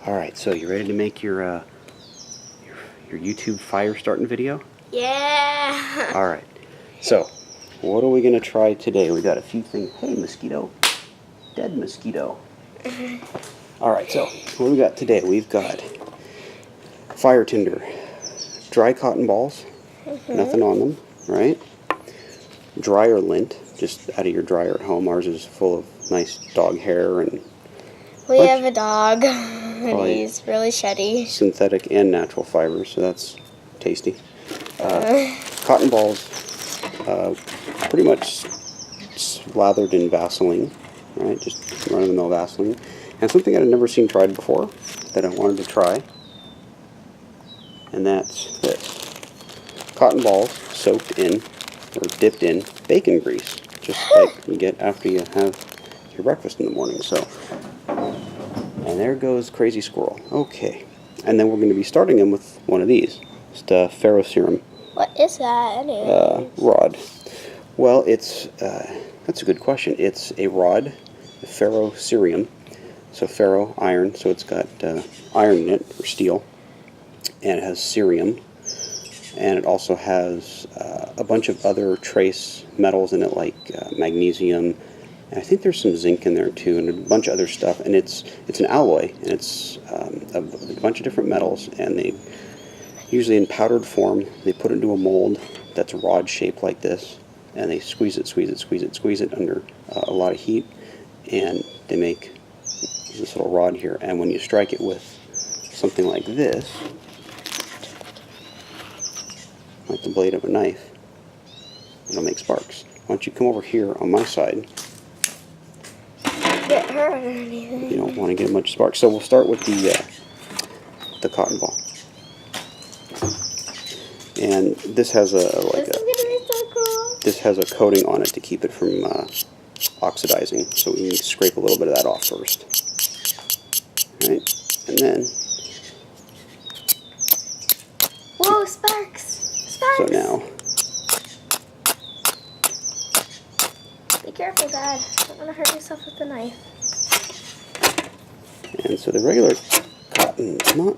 Alright, so you ready to make your YouTube fire starting video? Yeah! Alright, so what are we going to try today? We got a few things. Hey, mosquito. Dead mosquito. Alright, so what we got today? We've got fire tinder, dry cotton balls, nothing on them, right? Dryer lint, just out of your dryer at home. Ours is full of nice dog hair and we have a dog, and he's really shitty. Synthetic and natural fibers, so that's tasty. Cotton balls, pretty much slathered in Vaseline, right? Just run-of-the-mill Vaseline. And something I'd never seen tried before that I wanted to try, and that's this. Cotton balls soaked in, or dipped in, bacon grease, just like you get after you have your breakfast in the morning. So, and there goes Crazy Squirrel. Okay, and then we're going to be starting them with one of these. Just ferrocerium. What is that anyway? Rod. Well, it's that's a good question. It's a rod, ferrocerium. So ferro, iron. So it's got iron in it, or steel, and it has cerium, and it also has a bunch of other trace metals in it, like magnesium. And I think there's some zinc in there too, and a bunch of other stuff. And it's an alloy, and it's a bunch of different metals, and they usually in powdered form. They put it into a mold that's rod shaped like this, and they squeeze it under a lot of heat, and they make this little rod here. And when you strike it with something like this, like the blade of a knife, it'll make sparks. Why don't you come over here on my side? Get hurt or anything. You don't want to get much sparks. So we'll start with the cotton ball. And this has this has a coating on it to keep it from oxidizing. So we need to scrape a little bit of that off first. Right? And then whoa, sparks! Sparks! So now be careful, Dad. Don't want to hurt yourself with the knife. And so the regular cotton is not.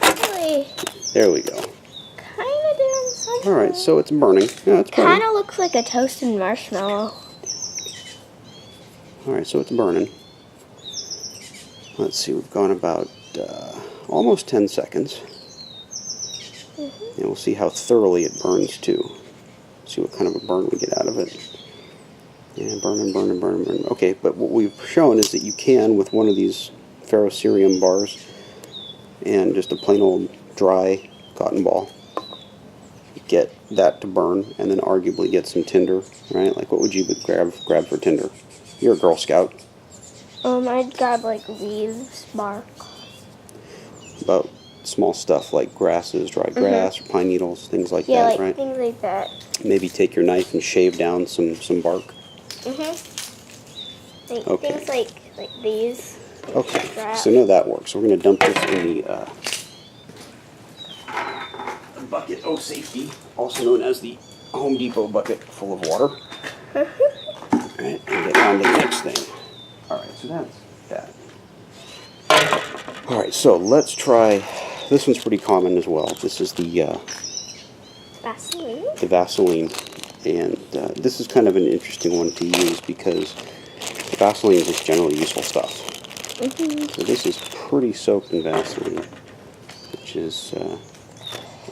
Really? There we go. Kind of doing something. Alright, so it's burning. Yeah, it's burning. Kind of looks like a toasted marshmallow. Alright, so it's burning. Let's see, we've gone about almost 10 seconds. And we'll see how thoroughly it burns too. See what kind of a burn we get out of it. Yeah, burning. Okay, but what we've shown is that you can, with one of these ferrocerium bars and just a plain old dry cotton ball, get that to burn, and then arguably get some tinder, right? Like, what would you grab for tinder? You're a Girl Scout. I'd grab like leaves, bark. About small stuff like grasses, dry grass, or pine needles, things like that, Yeah, like right? things like that. Maybe take your knife and shave down some bark. Like, Okay. things like these. Okay, Straps. so now that works. We're going to dump this in the bucket of safety, also known as the Home Depot bucket full of water. Alright, and get on to the next thing. Alright, so that's that. Alright, so let's try, this one's pretty common as well. This is the Vaseline. Vaseline, and this is kind of an interesting one to use because Vaseline is just generally useful stuff. So this is pretty soaked in Vaseline, which is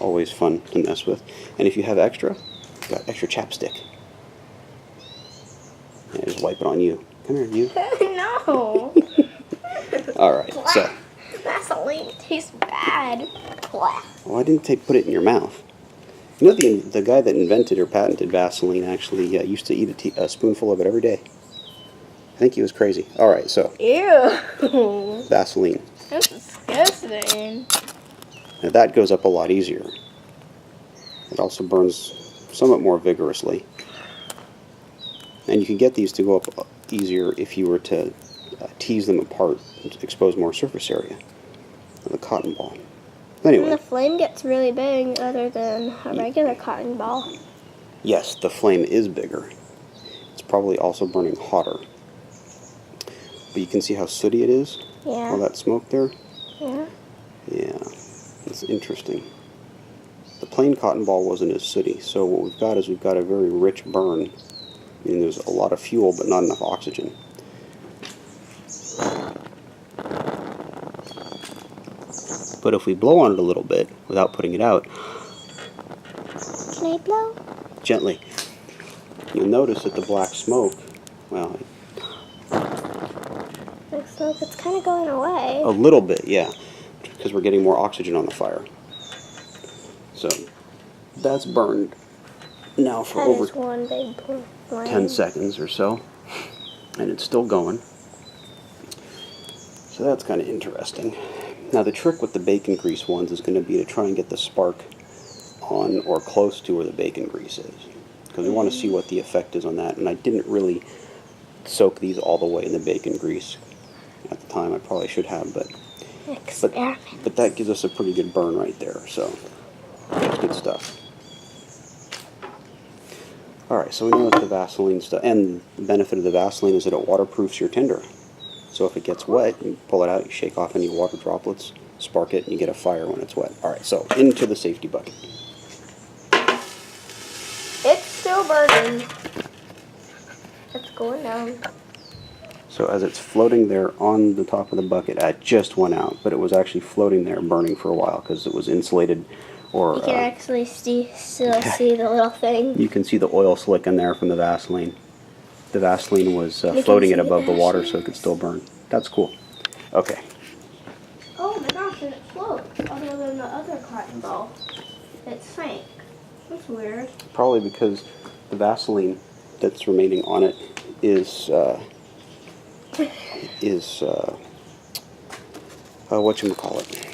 always fun to mess with. And if you have extra, you got extra chapstick. And just wipe it on you. Come here, you. No. Alright, so. Vaseline tastes bad. Well, I didn't put it in your mouth. You know, the guy that invented or patented Vaseline actually used to eat a spoonful of it every day. I think he was crazy. Alright, so. Ew. Vaseline. That's disgusting. Now that goes up a lot easier. It also burns somewhat more vigorously. And you can get these to go up easier if you were to tease them apart and expose more surface area of the cotton ball. Anyway. And the flame gets really big other than a regular cotton ball. Yes, the flame is bigger. It's probably also burning hotter. But you can see how sooty it is? Yeah. All that smoke there? Yeah. Yeah, it's interesting. The plain cotton ball wasn't as sooty, so what we've got is we've got a very rich burn. I mean, there's a lot of fuel, but not enough oxygen. But if we blow on it a little bit without putting it out, Can I blow? gently, you'll notice that the black smoke, well, Looks like it's kind of going away. a little bit, yeah, because we're getting more oxygen on the fire. So that's burned now for That over is one big flame. 10 seconds or so, and it's still going. So that's kind of interesting. Now the trick with the bacon grease ones is going to be to try and get the spark on or close to where the bacon grease is, because we want to see what the effect is on that. And I didn't really soak these all the way in the bacon grease at the time. I probably should have, but that gives us a pretty good burn right there, so that's good stuff. Alright, so we know that the Vaseline stuff, and the benefit of the Vaseline is that it waterproofs your tinder. So if it gets wet, you pull it out, you shake off any water droplets, spark it, and you get a fire when it's wet. Alright, so into the safety bucket. It's still burning. It's going down. So as it's floating there on the top of the bucket, it just went out, but it was actually floating there burning for a while because it was insulated, or You can actually still see the little thing. you can see the oil slick in there from the Vaseline. The Vaseline was floating it above the water so it could still burn. That's cool. Okay. Oh my gosh, and it floats other than the other cotton ball. It sank. That's weird. Probably because the Vaseline that's remaining on it is whatchamacallit?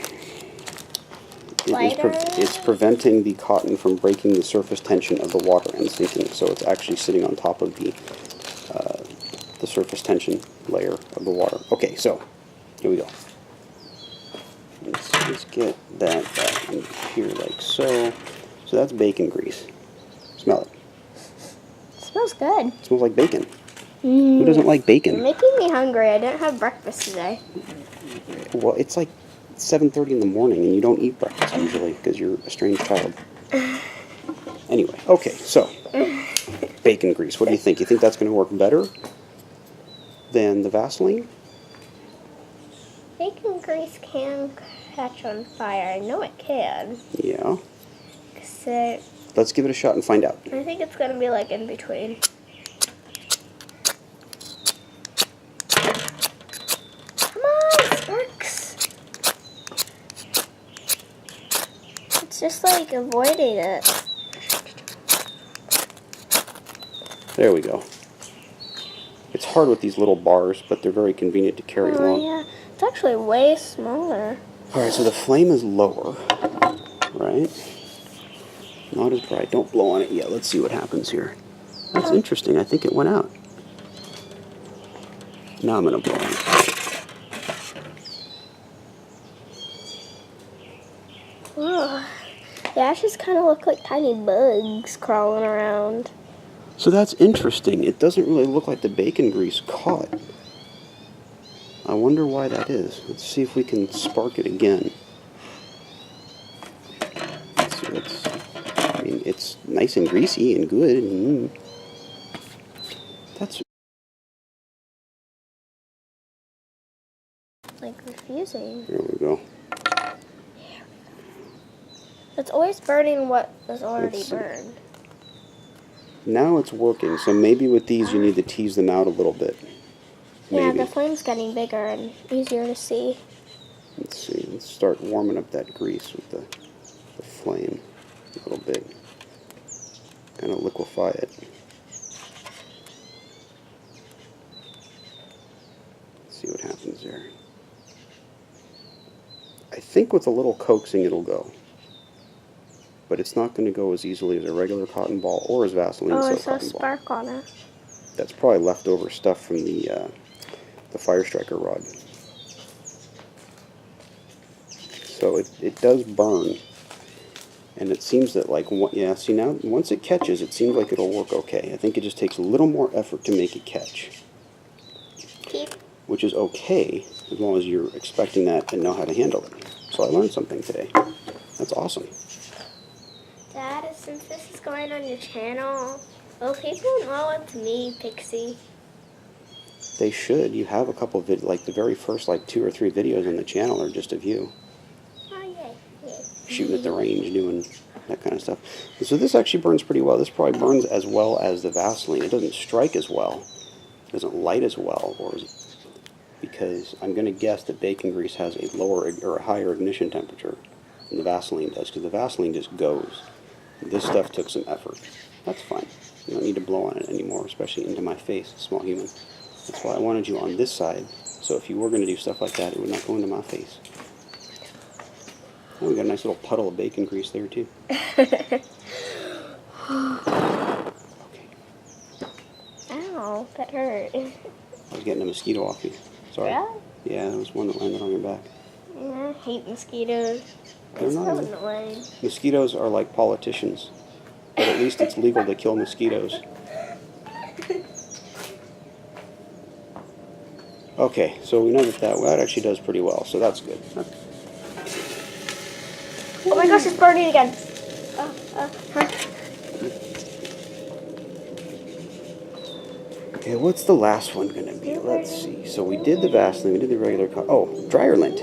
It's preventing the cotton from breaking the surface tension of the water and sinking, so it's actually sitting on top of the surface tension layer of the water. Okay, so here we go. Let's get that back in here like so. So that's bacon grease. Smell it. It smells good. It smells like bacon. Who doesn't like bacon? You're making me hungry. I didn't have breakfast today. Well, it's like 7:30 in the morning and you don't eat breakfast usually because you're a strange child. Anyway, okay, so bacon grease. What do you think? You think that's going to work better than the Vaseline? Bacon grease can catch on fire. I know it can. Yeah. So Let's give it a shot and find out. I think it's going to be like in between. Come on, sparks. It's just like avoiding it. There we go. It's hard with these little bars, but they're very convenient to carry along. Yeah. It's actually way smaller. Alright, so the flame is lower, right? Not as bright. Don't blow on it yet. Let's see what happens here. That's interesting. I think it went out. Now I'm going to blow on it. Oh, the ashes kind of look like tiny bugs crawling around. So that's interesting. It doesn't really look like the bacon grease caught. I wonder why that is. Let's see if we can spark it again. Let's see, I mean, it's nice and greasy and good. That's Like refusing. there we go. It's always burning what was already Let's see. burned. Now it's working, so maybe with these you need to tease them out a little bit. Yeah, Maybe. the flame's getting bigger and easier to see. Let's see, let's start warming up that grease with the flame a little bit. Kind of liquefy it. Let's see what happens there. I think with a little coaxing it'll go. But it's not going to go as easily as a regular cotton ball or as Vaseline Oh, I soaked saw cotton ball. spark on it. That's probably leftover stuff from the fire striker rod. So it does burn, and it seems that yeah. See now, once it catches, it seems like it'll work okay. I think it just takes a little more effort to make it catch. Keep which is okay as long as you're expecting that and know how to handle it. So I learned something today. That's awesome. Dad, since this is going on your channel, will people know it's me, Pixie? They should. You have a couple of like the very first like 2 or 3 videos on the channel are just of you Oh, yay. shooting at the range, doing that kind of stuff. And so this actually burns pretty well. This probably burns as well as the Vaseline. It doesn't strike as well, it doesn't light as well, because I'm going to guess that bacon grease has a lower or a higher ignition temperature than the Vaseline does, because the Vaseline just goes. This stuff took some effort. That's fine. You don't need to blow on it anymore, especially into my face, small human. That's why I wanted you on this side, so if you were going to do stuff like that, it would not go into my face. Oh, we got a nice little puddle of bacon grease there, too. Okay. Ow, that hurt. I was getting a mosquito off you. Sorry. Really? Yeah, there was one that landed on your back. I hate mosquitoes. They're It's so not. annoying. Mosquitoes are like politicians, but at least it's legal to kill mosquitoes. Okay, so we know that actually does pretty well, so that's good. Oh my gosh, it's burning again. Okay, what's the last one going to be? Let's see. So we did the Vaseline, we did the regular... Oh, dryer lint.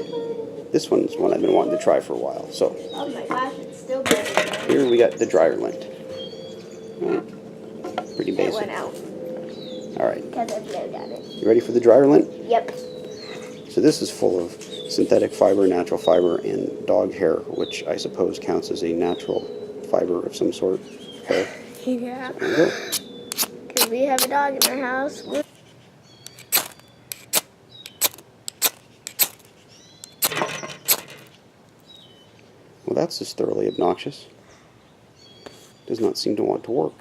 This one's one I've been wanting to try for a while. So Oh my gosh, it's still burning. here we got the dryer lint. Right. Pretty basic. It went out. All right. Because I blowed on it. You ready for the dryer lint? Yep. So this is full of synthetic fiber, natural fiber, and dog hair, which I suppose counts as a natural fiber of some sort. Hair. Yeah. So there you go. Because we have a dog in our house. Well, that's just thoroughly obnoxious. Does not seem to want to work.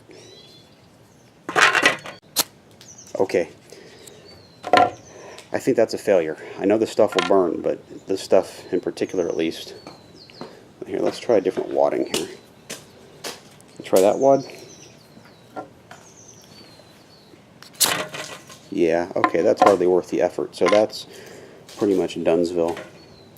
Okay. I think that's a failure. I know the stuff will burn, but this stuff in particular at least. Here, let's try a different wadding here. Try that wad. Yeah, okay, that's hardly worth the effort. So that's pretty much Dunsville.